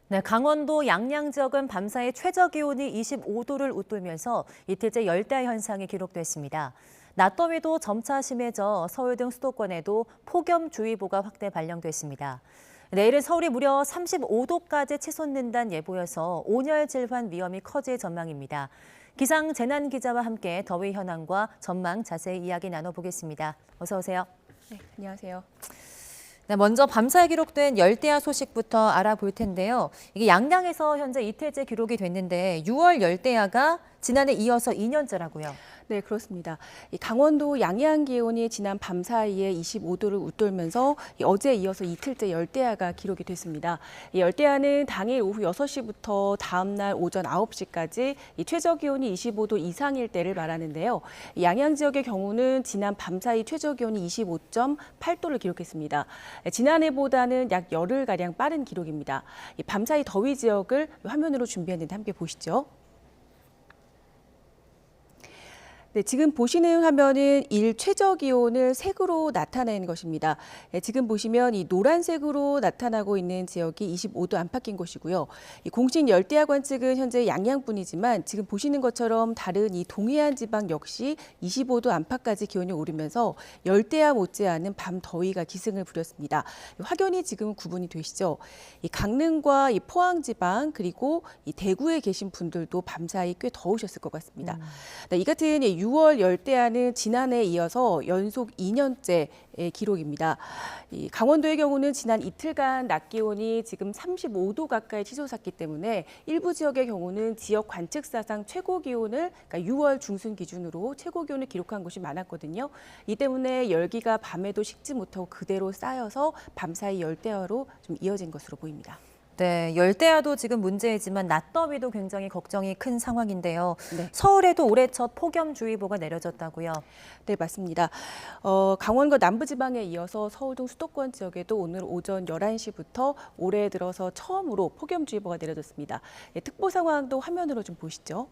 네, 강원도 양양 지역은 밤사이 최저 기온이 25도를 웃돌면서 이틀째 열대야 현상이 기록됐습니다. 낮더위도 점차 심해져 서울 등 수도권에도 폭염주의보가 확대 발령됐습니다. 내일은 서울이 무려 35도까지 치솟는다는 예보여서 온열 질환 위험이 커질 전망입니다. 기상재난기자와 함께 더위 현황과 전망 자세히 이야기 나눠보겠습니다. 어서 오세요. 네, 안녕하세요. 네, 먼저 밤사이 기록된 열대야 소식부터 알아볼 텐데요. 이게 양양에서 현재 이틀째 기록이 됐는데 6월 열대야가 지난해 이어서 2년째라고요. 네, 그렇습니다. 이 강원도 양양 기온이 지난 밤 사이에 25도를 웃돌면서 어제 이어서 이틀째 열대야가 기록이 됐습니다. 이 열대야는 당일 오후 6시부터 다음 날 오전 9시까지 이 최저 기온이 25도 이상일 때를 말하는데요. 이 양양 지역의 경우는 지난 밤 사이 최저 기온이 25.8도를 기록했습니다. 지난해보다는 약 열흘가량 빠른 기록입니다. 이 밤 사이 더위 지역을 화면으로 준비했는데 함께 보시죠. 네, 지금 보시는 화면은 일 최저 기온을 색으로 나타낸 것입니다. 네, 지금 보시면 이 노란색으로 나타나고 있는 지역이 25도 안팎인 곳이고요. 이 공식 열대야 관측은 현재 양양뿐이지만 지금 보시는 것처럼 다른 이 동해안 지방 역시 25도 안팎까지 기온이 오르면서 열대야 못지않은 밤 더위가 기승을 부렸습니다. 확연히 지금 구분이 되시죠. 이 강릉과 이 포항 지방 그리고 이 대구에 계신 분들도 밤사이 꽤 더우셨을 것 같습니다. 네, 이 같은 6월 열대야는 지난해에 이어서 연속 2년째 기록입니다. 이 강원도의 경우는 지난 이틀간 낮 기온이 지금 35도 가까이 치솟았기 때문에 일부 지역의 경우는 지역 관측사상 최고 기온을 그러니까 6월 중순 기준으로 최고 기온을 기록한 곳이 많았거든요. 이 때문에 열기가 밤에도 식지 못하고 그대로 쌓여서 밤사이 열대야로 좀 이어진 것으로 보입니다. 네, 열대야도 지금 문제이지만 낮더위도 굉장히 걱정이 큰 상황인데요. 네. 서울에도 올해 첫 폭염주의보가 내려졌다고요. 네, 맞습니다. 강원과 남부지방에 이어서 서울 등 수도권 지역에도 오늘 오전 11시부터 올해 들어서 처음으로 폭염주의보가 내려졌습니다. 네, 특보 상황도 화면으로 좀 보시죠.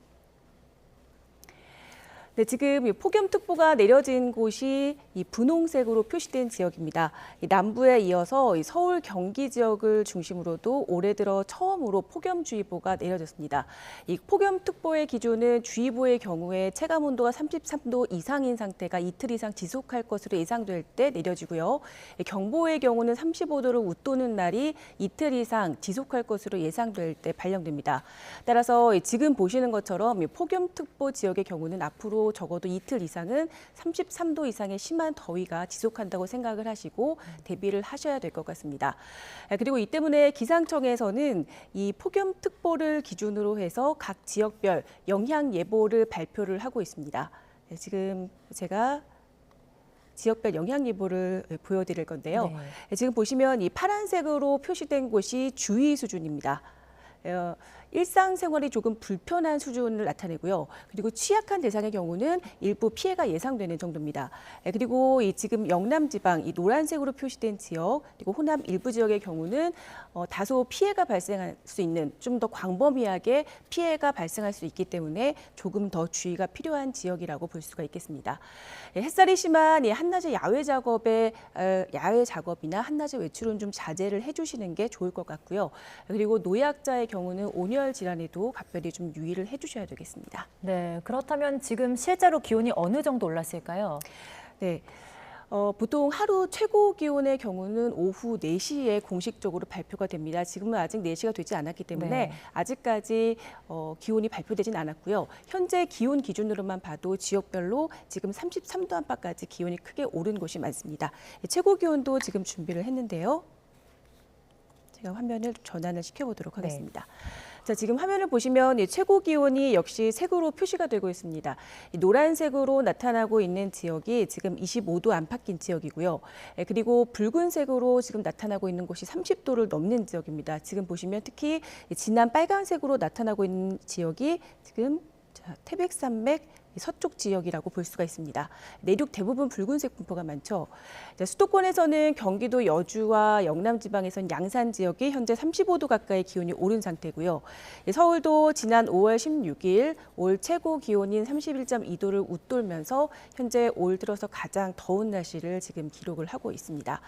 네, 지금 폭염특보가 내려진 곳이 이 분홍색으로 표시된 지역입니다. 이 남부에 이어서 이 서울, 경기 지역을 중심으로도 올해 들어 처음으로 폭염주의보가 내려졌습니다. 이 폭염특보의 기준은 주의보의 경우에 체감온도가 33도 이상인 상태가 이틀 이상 지속할 것으로 예상될 때 내려지고요. 경보의 경우는 35도를 웃도는 날이 이틀 이상 지속할 것으로 예상될 때 발령됩니다. 따라서 지금 보시는 것처럼 폭염특보 지역의 경우는 앞으로 적어도 이틀 이상은 33도 이상의 심한 더위가 지속한다고 생각을 하시고 대비를 하셔야 될 것 같습니다. 그리고 이 때문에 기상청에서는 이 폭염특보를 기준으로 해서 각 지역별 영향 예보를 발표를 하고 있습니다. 지금 제가 지역별 영향 예보를 보여드릴 건데요. 네. 지금 보시면 이 파란색으로 표시된 곳이 주의 수준입니다. 일상생활이 조금 불편한 수준을 나타내고요. 그리고 취약한 대상의 경우는 일부 피해가 예상되는 정도입니다. 그리고 이 지금 영남 지방, 이 노란색으로 표시된 지역, 그리고 호남 일부 지역의 경우는 다소 피해가 발생할 수 있는 좀 더 광범위하게 피해가 발생할 수 있기 때문에 조금 더 주의가 필요한 지역이라고 볼 수가 있겠습니다. 햇살이 심한 이 한낮의 야외 작업이나 한낮의 외출은 좀 자제를 해주시는 게 좋을 것 같고요. 그리고 노약자의 경우는 온열 질환에도 각별히 좀 유의를 해주셔야 되겠습니다. 네, 그렇다면 지금 실제로 기온이 어느 정도 올랐을까요? 네. 보통 하루 최고 기온의 경우는 오후 4시에 공식적으로 발표가 됩니다. 지금은 아직 4시가 되지 않았기 때문에 네. 아직까지 기온이 발표되진 않았고요. 현재 기온 기준으로만 봐도 지역별로 지금 33도 안팎까지 기온이 크게 오른 곳이 많습니다. 최고 기온도 지금 준비를 했는데요. 제가 화면을 전환을 시켜보도록 하겠습니다. 자, 지금 화면을 보시면 이 최고 기온이 역시 색으로 표시가 되고 있습니다. 이 노란색으로 나타나고 있는 지역이 지금 25도 안팎인 지역이고요. 그리고 붉은색으로 지금 나타나고 있는 곳이 30도를 넘는 지역입니다. 지금 보시면 특히 진한 빨간색으로 나타나고 있는 지역이 지금 태백산맥 서쪽 지역이라고 볼 수가 있습니다. 내륙 대부분 붉은색 분포가 많죠. 수도권에서는 경기도 여주와 영남 지방에서는 양산 지역이 현재 35도 가까이 기온이 오른 상태고요. 서울도 지난 5월 16일 올 최고 기온인 31.2도를 웃돌면서 현재 올 들어서 가장 더운 날씨를 지금 기록을 하고 있습니다.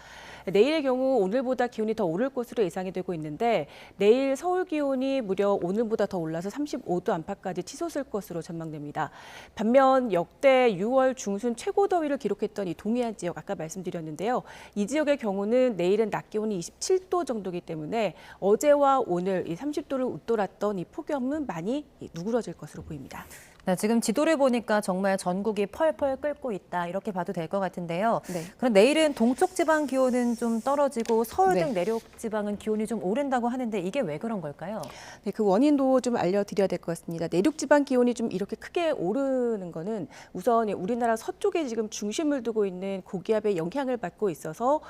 내일의 경우 오늘보다 기온이 더 오를 것으로 예상이 되고 있는데 내일 서울 기온이 무려 오늘보다 더 올라서 35도 안팎까지 치솟을 것으로 전망됩니다. 반면 역대 6월 중순 최고 더위를 기록했던 이 동해안 지역 아까 말씀드렸는데요. 이 지역의 경우는 내일은 낮 기온이 27도 정도이기 때문에 어제와 오늘 이 30도를 웃돌았던 이 폭염은 많이 누그러질 것으로 보입니다. 네, 지금 지도를 보니까 정말 전국이 펄펄 끓고 있다 이렇게 봐도 될 것 같은데요. 네. 그럼 내일은 동쪽 지방 기온은 좀 떨어지고 서울 등 네. 내륙 지방은 기온이 좀 오른다고 하는데 이게 왜 그런 걸까요? 네, 그 원인도 좀 알려드려야 될 것 같습니다. 내륙 지방 기온이 좀 이렇게 크게 오르는 거는 우선 우리나라 서쪽에 지금 중심을 두고 있는 고기압의 영향을 받고 있어서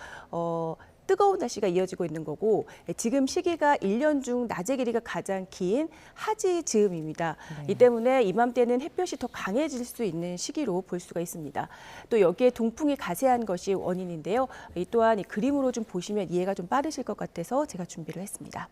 뜨거운 날씨가 이어지고 있는 거고 지금 시기가 1년 중 낮의 길이가 가장 긴 하지 즈음입니다. 네. 이 때문에 이맘때는 햇볕이 더 강해질 수 있는 시기로 볼 수가 있습니다. 또 여기에 동풍이 가세한 것이 원인인데요. 이 또한 이 그림으로 좀 보시면 이해가 좀 빠르실 것 같아서 제가 준비를 했습니다.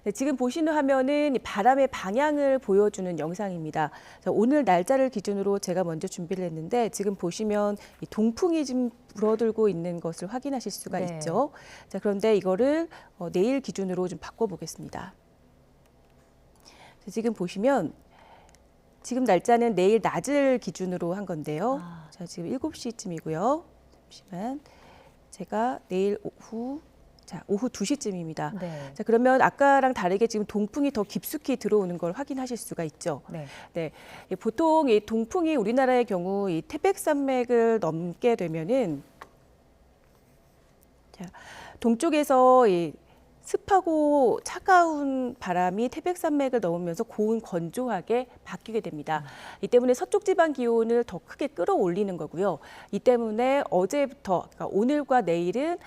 네, 지금 보시는 화면은 바람의 방향을 보여주는 영상입니다. 오늘 날짜를 기준으로 제가 먼저 준비를 했는데 지금 보시면 이 동풍이 지금 불어들고 있는 것을 확인하실 수가 네. 있죠. 자, 그런데 이거를 내일 기준으로 좀 바꿔보겠습니다. 자, 지금 보시면 지금 날짜는 내일 낮을 기준으로 한 건데요. 자, 지금 7시쯤이고요. 잠시만. 제가 내일 오후 2시쯤입니다. 네. 자, 그러면 아까랑 다르게 지금 동풍이 더 깊숙이 들어오는 걸 확인하실 수가 있죠. 네. 네. 보통 이 동풍이 우리나라의 경우 이 태백산맥을 넘게 되면은 동쪽에서 이 습하고 차가운 바람이 태백산맥을 넘으면서 고온 건조하게 바뀌게 됩니다. 이 때문에 서쪽 지방 기온을 더 크게 끌어올리는 거고요. 이 때문에 어제부터 그러니까 오늘과 내일은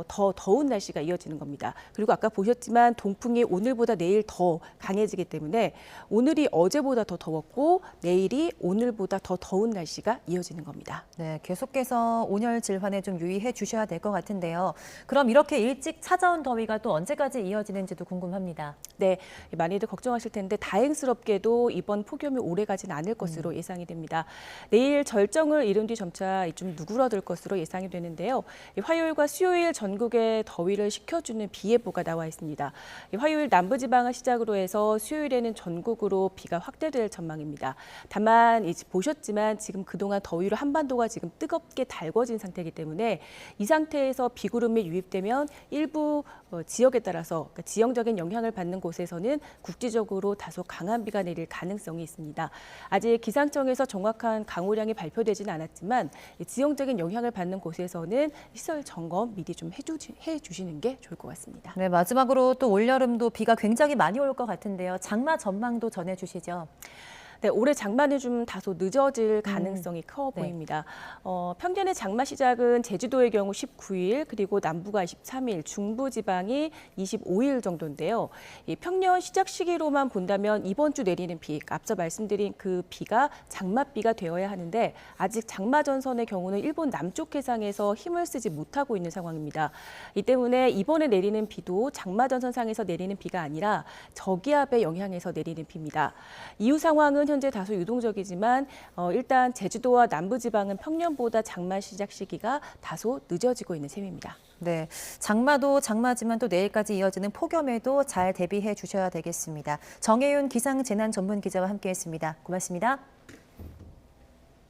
더 더운 날씨가 이어지는 겁니다. 그리고 아까 보셨지만 동풍이 오늘보다 내일 더 강해지기 때문에 오늘이 어제보다 더 더웠고 내일이 오늘보다 더 더운 날씨가 이어지는 겁니다. 네, 계속해서 온열 질환에 좀 유의해 주셔야 될 것 같은데요. 그럼 이렇게 일찍 찾아온 더위가 또 언제까지 이어지는지도 궁금합니다. 네, 많이들 걱정하실 텐데 다행스럽게도 이번 폭염이 오래 가진 않을 것으로 예상이 됩니다. 내일 절정을 이룬 뒤 점차 좀 누그러들 것으로 예상이 되는데요. 화요일과 수요일 전국에 더위를 식혀주는 비 예보가 나와 있습니다. 화요일 남부지방을 시작으로 해서 수요일에는 전국으로 비가 확대될 전망입니다. 다만 보셨지만 지금 그동안 더위로 한반도가 지금 뜨겁게 달궈진 상태이기 때문에 이 상태에서 비구름이 유입되면 일부 지역에 따라서 그러니까 지형적인 영향을 받는 곳에서는 국지적으로 다소 강한 비가 내릴 가능성이 있습니다. 아직 기상청에서 정확한 강우량이 발표되지는 않았지만 지형적인 영향을 받는 곳에서는 시설 점검 미리 좀 해주시는 게 좋을 것 같습니다. 네, 마지막으로 또 올여름도 비가 굉장히 많이 올 것 같은데요. 장마 전망도 전해주시죠. 네, 올해 장마는 좀 다소 늦어질 가능성이 커 보입니다. 평년의 장마 시작은 제주도의 경우 19일, 그리고 남부가 23일, 중부 지방이 25일 정도인데요. 이 평년 시작 시기로만 본다면 이번 주 내리는 비, 앞서 말씀드린 그 비가 장맛비가 되어야 하는데 아직 장마 전선의 경우는 일본 남쪽 해상에서 힘을 쓰지 못하고 있는 상황입니다. 이 때문에 이번에 내리는 비도 장마 전선상에서 내리는 비가 아니라 저기압의 영향에서 내리는 비입니다. 이후 상황은 현재 다소 유동적이지만 일단 제주도와 남부지방은 평년보다 장마 시작 시기가 다소 늦어지고 있는 셈입니다. 네, 장마도 장마지만 또 내일까지 이어지는 폭염에도 잘 대비해 주셔야 되겠습니다. 정혜윤 기상재난전문기자와 함께했습니다. 고맙습니다.